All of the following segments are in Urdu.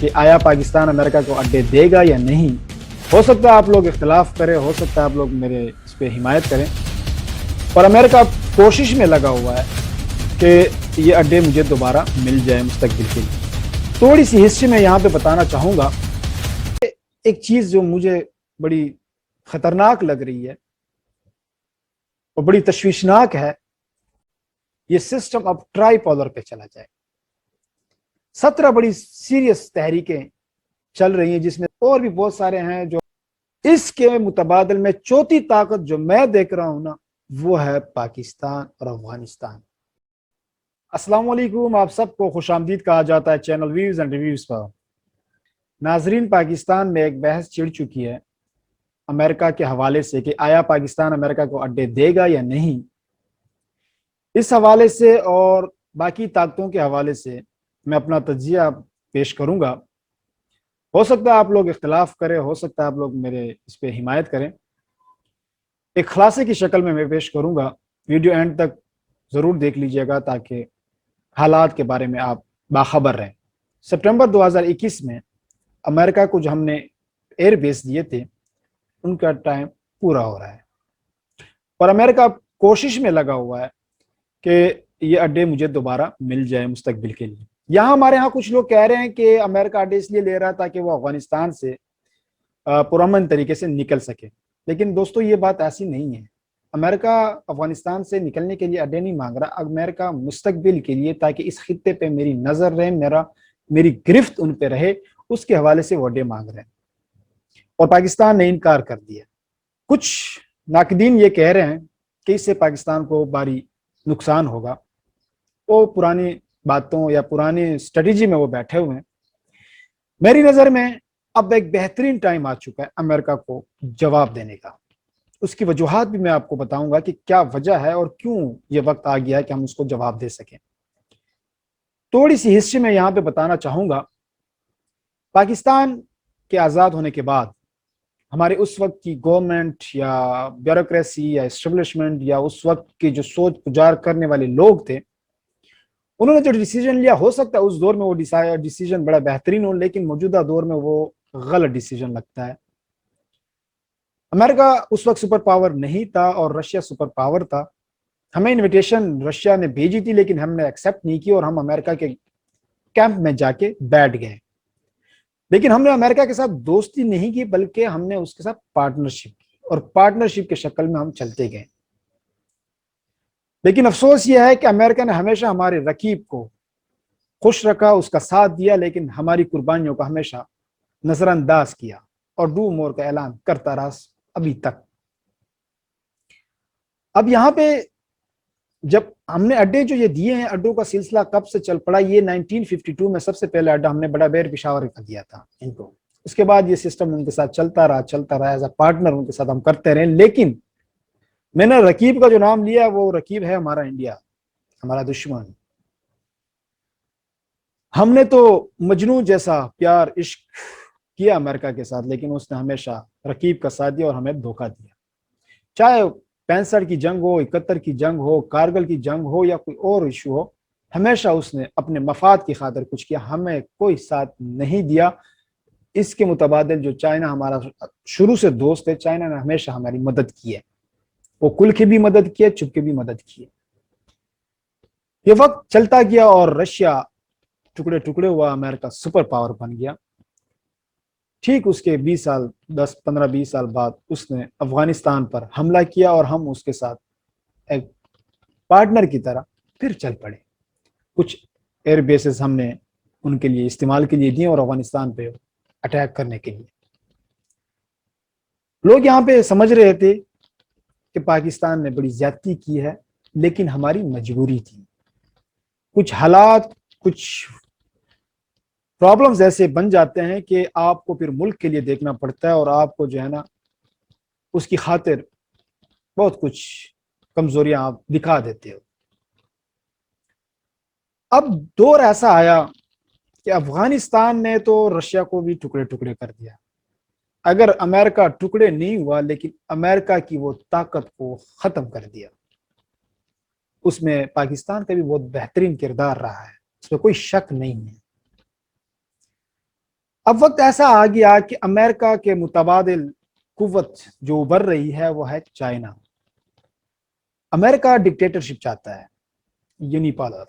کہ آیا پاکستان امریکہ کو اڈے دے گا یا نہیں۔ ہو سکتا ہے آپ لوگ اختلاف کریں، ہو سکتا ہے آپ لوگ میرے اس پہ حمایت کریں، اور امریکہ کوشش میں لگا ہوا ہے کہ یہ اڈے مجھے دوبارہ مل جائے مستقبل کے لیے۔ تھوڑی سی ہسٹری میں یہاں پہ بتانا چاہوں گا۔ ایک چیز جو مجھے بڑی خطرناک لگ رہی ہے اور بڑی تشویشناک ہے، یہ سسٹم اب ٹرائی پولر پہ چلا جائے۔ 17 بڑی سیریس تحریکیں چل رہی ہیں، جس میں اور بھی بہت سارے ہیں جو اس کے متبادل میں چوتھی طاقت جو میں دیکھ رہا ہوں نا، وہ ہے پاکستان اور افغانستان۔ السلام علیکم، آپ سب کو خوش آمدید کہا جاتا ہے چینل ویوز اینڈ ریویوز پر۔ ناظرین، پاکستان میں ایک بحث چھڑ چکی ہے امریکہ کے حوالے سے کہ آیا پاکستان امریکہ کو اڈے دے گا یا نہیں۔ اس حوالے سے اور باقی طاقتوں کے حوالے سے میں اپنا تجزیہ پیش کروں گا۔ ہو سکتا ہے آپ لوگ اختلاف کریں، ہو سکتا ہے آپ لوگ میرے اس پہ حمایت کریں۔ ایک خلاصے کی شکل میں پیش کروں گا، ویڈیو اینڈ تک ضرور دیکھ لیجئے گا تاکہ حالات کے بارے میں آپ باخبر رہیں۔ سپٹمبر 2021 میں امریکہ کو جو ہم نے ایئر بیس دیے تھے، ان کا ٹائم پورا ہو رہا ہے، اور امریکہ کوشش میں لگا ہوا ہے کہ یہ اڈے مجھے دوبارہ مل جائے مستقبل کے لیے۔ یہاں ہمارے ہاں کچھ لوگ کہہ رہے ہیں کہ امریکہ اڈے اس لیے لے رہا تھا کہ وہ افغانستان سے پرامن طریقے سے نکل سکے، لیکن دوستو یہ بات ایسی نہیں ہے۔ امریکہ افغانستان سے نکلنے کے لیے اڈے نہیں مانگ رہا، امریکہ مستقبل کے لیے تاکہ اس خطے پہ میری نظر رہے، میری گرفت ان پہ رہے، اس کے حوالے سے وہ اڈے مانگ رہے ہیں، اور پاکستان نے انکار کر دیا۔ کچھ ناقدین یہ کہہ رہے ہیں کہ اس سے پاکستان کو بھاری نقصان ہوگا، وہ پرانی باتوں یا پرانی اسٹریٹجی میں وہ بیٹھے ہوئے ہیں۔ میری نظر میں اب ایک بہترین ٹائم آ چکا ہے امریکہ کو جواب دینے کا۔ اس کی وجوہات بھی میں آپ کو بتاؤں گا کہ کیا وجہ ہے اور کیوں یہ وقت آ گیا ہے کہ ہم اس کو جواب دے سکیں۔ تھوڑی سی ہسٹری میں یہاں پہ بتانا چاہوں گا۔ پاکستان کے آزاد ہونے کے بعد ہمارے اس وقت کی گورنمنٹ یا بیوروکریسی یا اسٹیبلشمنٹ یا اس وقت کے جو سوچ گزار کرنے والے لوگ تھے، انہوں نے جو ڈیسیجن لیا، ہو سکتا ہے اس دور میں وہ ڈیسیجن بڑا بہترین ہو، لیکن موجودہ دور میں وہ غلط ڈیسیجن لگتا ہے۔ امریکہ اس وقت سپر پاور نہیں تھا اور رشیا سپر پاور تھا۔ ہمیں انویٹیشن رشیا نے بھیجی تھی، لیکن ہم نے ایکسیپٹ نہیں کی اور ہم امریکہ کے کیمپ میں جا کے بیٹھ گئے۔ لیکن ہم نے امریکہ کے ساتھ دوستی نہیں کی، بلکہ ہم نے اس کے ساتھ پارٹنرشپ کی، اور پارٹنرشپ کے شکل میں ہم چلتے گئے۔ لیکن افسوس یہ ہے کہ امریکہ نے ہمیشہ ہمارے رقیب کو خوش رکھا، اس کا ساتھ دیا، لیکن ہماری قربانیوں کو ہمیشہ نظر انداز کیا اور ڈو مور کا اعلان کرتا رہا ابھی تک۔ اب یہاں پہ جب ہم نے اڈے جو یہ دیے ہیں، اڈوں کا سلسلہ کب سے چل پڑا؟ یہ 1952 میں سب سے پہلے اڈا ہم نے بڑا بیر پشاور کا دیا تھا ان کو۔ اس کے بعد یہ سسٹم ان کے ساتھ چلتا رہا ایز اے پارٹنر، ان کے ساتھ ہم کرتے رہے۔ لیکن میں نے رقیب کا جو نام لیا، وہ رقیب ہے ہمارا انڈیا، ہمارا دشمن۔ ہم نے تو مجنون جیسا پیار عشق کیا امریکہ کے ساتھ، لیکن اس نے ہمیشہ رقیب کا ساتھ دیا اور ہمیں دھوکہ دیا۔ چاہے 65 کی جنگ ہو، 71 کی جنگ ہو، کارگل کی جنگ ہو یا کوئی اور ایشو ہو، ہمیشہ اس نے اپنے مفاد کی خاطر کچھ کیا، ہمیں کوئی ساتھ نہیں دیا۔ اس کے متبادل جو چائنا ہمارا شروع سے دوست ہے، چائنا نے ہمیشہ ہماری مدد کی ہے، وہ کھل کے بھی مدد کی ہے، چھپ کے بھی مدد کی ہے۔ یہ وقت چلتا گیا اور رشیا ٹکڑے ٹکڑے ہوا، امریکہ سپر پاور بن گیا۔ ٹھیک اس کے 20 سال 15-20 سال بعد اس نے افغانستان پر حملہ کیا، اور ہم اس کے ساتھ ایک پارٹنر کی طرح پھر چل پڑے۔ کچھ ایئر بیسز ہم نے ان کے لیے استعمال کے لیے دیے اور افغانستان پہ اٹیک کرنے کے لیے۔ لوگ یہاں پہ سمجھ رہے تھے کہ پاکستان نے بڑی زیادتی کی ہے، لیکن ہماری مجبوری تھی۔ کچھ حالات، کچھ پرابلمز ایسے بن جاتے ہیں کہ آپ کو پھر ملک کے لیے دیکھنا پڑتا ہے، اور آپ کو جو ہے نا اس کی خاطر بہت کچھ کمزوریاں آپ دکھا دیتے ہو۔ اب دور ایسا آیا کہ افغانستان نے تو رشیا کو بھی ٹکڑے ٹکڑے کر دیا۔ اگر امریکہ ٹکڑے نہیں ہوا، لیکن امریکہ کی وہ طاقت کو ختم کر دیا۔ اس میں پاکستان کا بھی بہت بہترین کردار رہا ہے، اس میں کوئی شک نہیں ہے۔ اب وقت ایسا آ گیا کہ امریکہ کے متبادل قوت جو ابھر رہی ہے وہ ہے چائنا. امریکہ ڈکٹیٹرشپ چاہتا ہے، یونیپالر،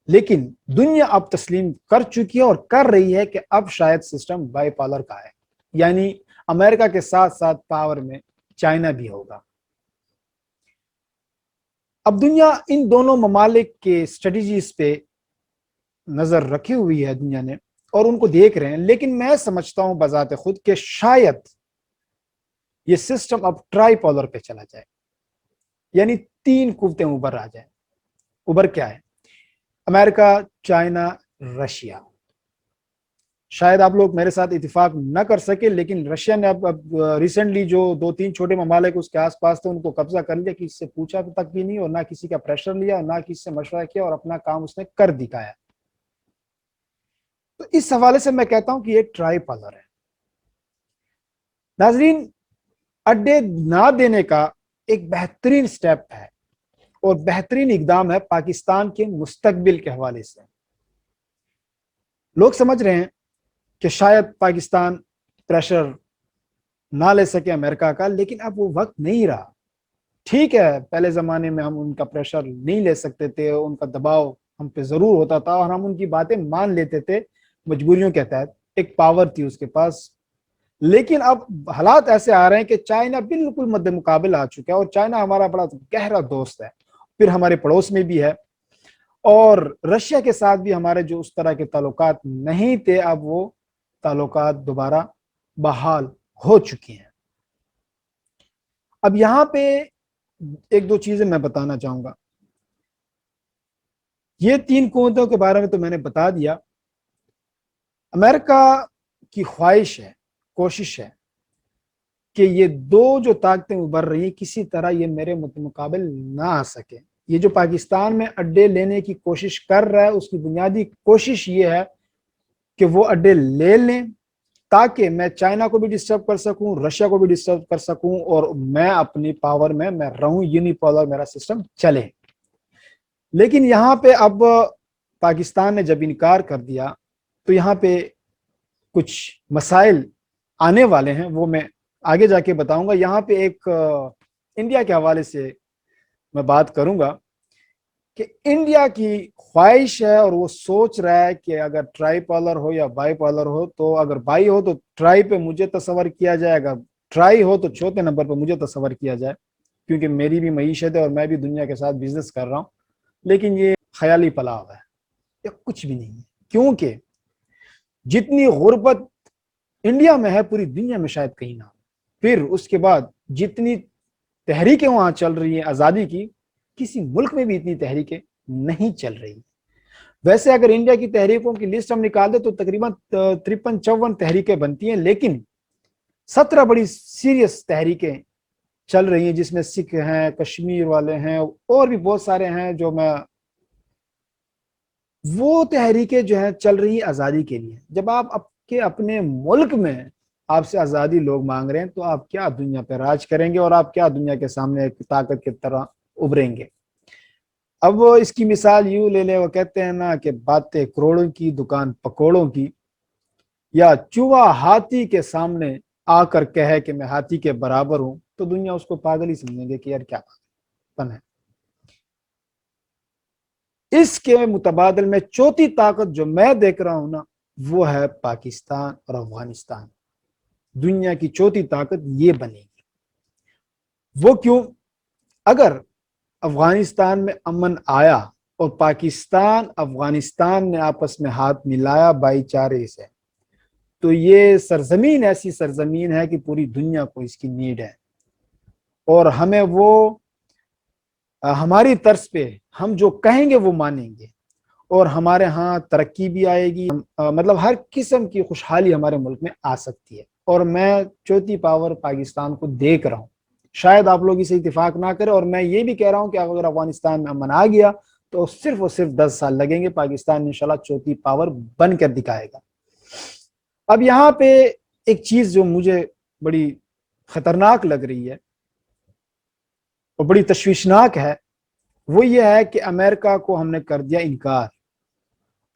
لیکن دنیا اب تسلیم کر چکی ہے اور کر رہی ہے کہ اب شاید سسٹم بائی پالر کا ہے، یعنی امریکہ کے ساتھ ساتھ پاور میں چائنا بھی ہوگا. اب دنیا ان دونوں ممالک کے اسٹریٹجیز پہ نظر رکھی ہوئی ہے دنیا نے، اور ان کو دیکھ رہے ہیں. لیکن میں سمجھتا ہوں بذات خود کہ شاید یہ سسٹم اب ٹرائی پولر پہ چلا جائے، یعنی 3 قوتیں ابھر آ جائیں. ابھر کیا ہے؟ امریکہ، چائنا، رشیا. شاید آپ لوگ میرے ساتھ اتفاق نہ کر سکے، لیکن رشیا نے اب ریسنٹلی جو 2-3 چھوٹے ممالک اس کے آس پاس تھے ان کو قبضہ کر لیا، کہ اس سے پوچھا تک بھی نہیں، اور نہ کسی کا پریشر لیا، اور نہ کسی سے مشورہ کیا، اور اپنا کام اس نے کر دکھایا. تو اس حوالے سے میں کہتا ہوں کہ یہ ٹرائی پالر ہے. ناظرین، اڈے نہ دینے کا ایک بہترین سٹیپ ہے اور بہترین اقدام ہے پاکستان کے مستقبل کے حوالے سے. لوگ سمجھ رہے ہیں کہ شاید پاکستان پریشر نہ لے سکے امریکہ کا، لیکن اب وہ وقت نہیں رہا. ٹھیک ہے، پہلے زمانے میں ہم ان کا پریشر نہیں لے سکتے تھے، ان کا دباؤ ہم پہ ضرور ہوتا تھا اور ہم ان کی باتیں مان لیتے تھے مجبوریوں کے تحت، ایک پاور تھی اس کے پاس. لیکن اب حالات ایسے آ رہے ہیں کہ چائنا بالکل مد مقابل آ چکا ہے، اور چائنا ہمارا بڑا گہرا دوست ہے، پھر ہمارے پڑوس میں بھی ہے. اور رشیا کے ساتھ بھی ہمارے جو اس طرح کے تعلقات نہیں تھے، اب وہ تعلقات دوبارہ بحال ہو چکی ہیں. اب یہاں پہ 1-2 چیزیں میں بتانا چاہوں گا. یہ 3 قوتوں کے بارے میں تو میں نے بتا دیا. امریکہ کی خواہش ہے، کوشش ہے کہ یہ 2 جو طاقتیں ابھر رہی ہیں کسی طرح یہ میرے مقابل نہ آ سکے. یہ جو پاکستان میں اڈے لینے کی کوشش کر رہا ہے، اس کی بنیادی کوشش یہ ہے کہ وہ اڈے لے لیں تاکہ میں چائنا کو بھی ڈسٹرب کر سکوں، رشیا کو بھی ڈسٹرب کر سکوں، اور میں اپنی پاور میں رہوں، یونیپولر میرا سسٹم چلے. لیکن یہاں پہ اب پاکستان نے جب انکار کر دیا تو یہاں پہ کچھ مسائل آنے والے ہیں، وہ میں آگے جا کے بتاؤں گا. یہاں پہ ایک انڈیا کے حوالے سے میں بات کروں گا کہ انڈیا کی خواہش ہے اور وہ سوچ رہا ہے کہ اگر ٹرائی پالر ہو یا بائی پالر ہو، تو اگر بائی ہو تو ٹرائی پہ مجھے تصور کیا جائے گا، ٹرائی ہو تو چوتھے نمبر پہ مجھے تصور کیا جائے، کیونکہ میری بھی معیشت ہے اور میں بھی دنیا کے ساتھ بزنس کر رہا ہوں. لیکن یہ خیالی پلاو ہے، یہ کچھ بھی نہیں ہے، کیونکہ جتنی غربت انڈیا میں ہے پوری دنیا میں شاید کہیں نہ ہو. پھر اس کے بعد جتنی تحریکیں وہاں چل رہی ہیں آزادی کی، کسی ملک میں بھی اتنی تحریکیں نہیں چل رہی. ویسے اگر انڈیا کی تحریکوں کی لسٹ ہم نکال دیں تو تقریباً 53-54 تحریکیں بنتی ہیں، لیکن 17 بڑی سیریس تحریکیں چل رہی ہیں، جس میں سکھ ہیں، کشمیر والے ہیں، اور بھی بہت سارے ہیں جو میں وہ تحریکیں جو ہیں چل رہی آزادی کے لیے. جب آپ اپنے ملک میں آپ سے آزادی لوگ مانگ رہے ہیں تو آپ کیا دنیا پہ راج کریں گے، اور آپ کیا دنیا کے سامنے ایک طاقت کی طرح ابھریں گے. اب وہ اس کی مثال یوں لے لیں، وہ کہتے ہیں نا کہ باتیں کروڑوں کی، دکان پکوڑوں کی، یا چوہا ہاتھی کے سامنے آ کر کہے کہ میں ہاتھی کے برابر ہوں، تو دنیا اس کو پاگل ہی سمجھیں گے کہ یار کیا پن ہے. اس کے متبادل میں چوتھی طاقت جو میں دیکھ رہا ہوں نا، وہ ہے پاکستان اور افغانستان. دنیا کی چوتھی طاقت یہ بنے گی. وہ کیوں؟ اگر افغانستان میں امن آیا اور پاکستان افغانستان نے آپس میں ہاتھ ملایا بھائی چارے سے، تو یہ سرزمین ایسی سرزمین ہے کہ پوری دنیا کو اس کی نیڈ ہے، اور ہمیں وہ ہماری طرز پہ ہم جو کہیں گے وہ مانیں گے، اور ہمارے ہاں ترقی بھی آئے گی، مطلب ہر قسم کی خوشحالی ہمارے ملک میں آ سکتی ہے. اور میں چوتھی پاور پاکستان کو دیکھ رہا ہوں. شاید آپ لوگ اسے اتفاق نہ کریں، اور میں یہ بھی کہہ رہا ہوں کہ اگر افغانستان میں امن آ گیا تو صرف اور صرف 10 سال لگیں گے، پاکستان انشاءاللہ چوتھی پاور بن کر دکھائے گا. اب یہاں پہ ایک چیز جو مجھے بڑی خطرناک لگ رہی ہے اور بڑی تشویشناک ہے، وہ یہ ہے کہ امریکہ کو ہم نے کر دیا انکار.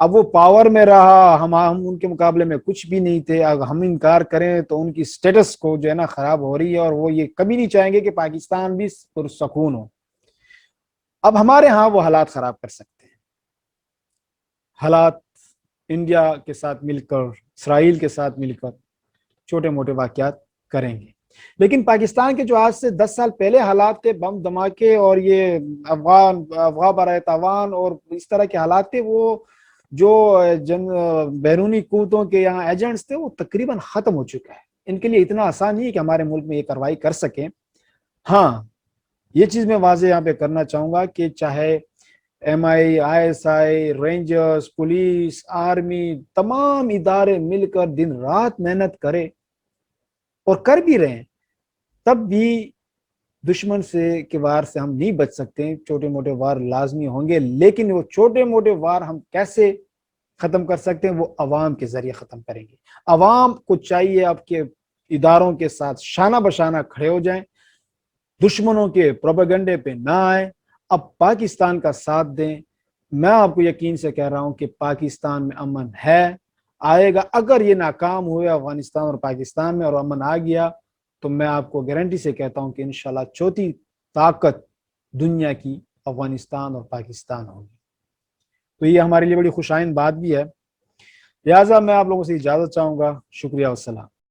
اب وہ پاور میں رہا، ہم ان کے مقابلے میں کچھ بھی نہیں تھے، اگر ہم انکار کریں تو ان کی سٹیٹس کو جو ہے نا خراب ہو رہی ہے، اور وہ یہ کبھی نہیں چاہیں گے کہ پاکستان بھی پرسکون ہو۔ اب ہمارے ہاں وہ حالات خراب کر سکتے ہیں، حالات انڈیا کے ساتھ مل کر، اسرائیل کے ساتھ مل کر چھوٹے موٹے واقعات کریں گے، لیکن پاکستان کے جو آج سے 10 سال پہلے حالات تھے، بم دھماکے اور یہ افغان برائے تاوان اور اس طرح کے حالات تھے، وہ جو بیرونی قوتوں کے یہاں ایجنٹس تھے وہ تقریباً ختم ہو چکا ہے۔ ان کے لیے اتنا آسان نہیں ہے کہ ہمارے ملک میں یہ کارروائی کر سکیں۔ ہاں، یہ چیز میں واضح یہاں پہ کرنا چاہوں گا کہ چاہے M I S I, Rangers, police, army, تمام ادارے مل کر دن رات محنت کرے اور کر بھی رہے ہیں، تب بھی دشمن سے کے وار سے ہم نہیں بچ سکتے۔ چھوٹے موٹے وار لازمی ہوں گے، لیکن وہ چھوٹے موٹے وار ہم کیسے ختم کر سکتے ہیں؟ وہ عوام کے ذریعے ختم کریں گے۔ عوام کو چاہیے اب کے اداروں کے ساتھ شانہ بشانہ کھڑے ہو جائیں، دشمنوں کے پروپیگنڈے پہ نہ آئیں، اب پاکستان کا ساتھ دیں۔ میں آپ کو یقین سے کہہ رہا ہوں کہ پاکستان میں امن ہے، آئے گا۔ اگر یہ ناکام ہوئے افغانستان اور پاکستان میں اور امن آ گیا تو میں آپ کو گارنٹی سے کہتا ہوں کہ انشاءاللہ چوتھی طاقت دنیا کی افغانستان اور پاکستان ہوگی۔ تو یہ ہمارے لیے بڑی خوش آئند بات بھی ہے، لہٰذا میں آپ لوگوں سے اجازت چاہوں گا۔ شکریہ والسلام۔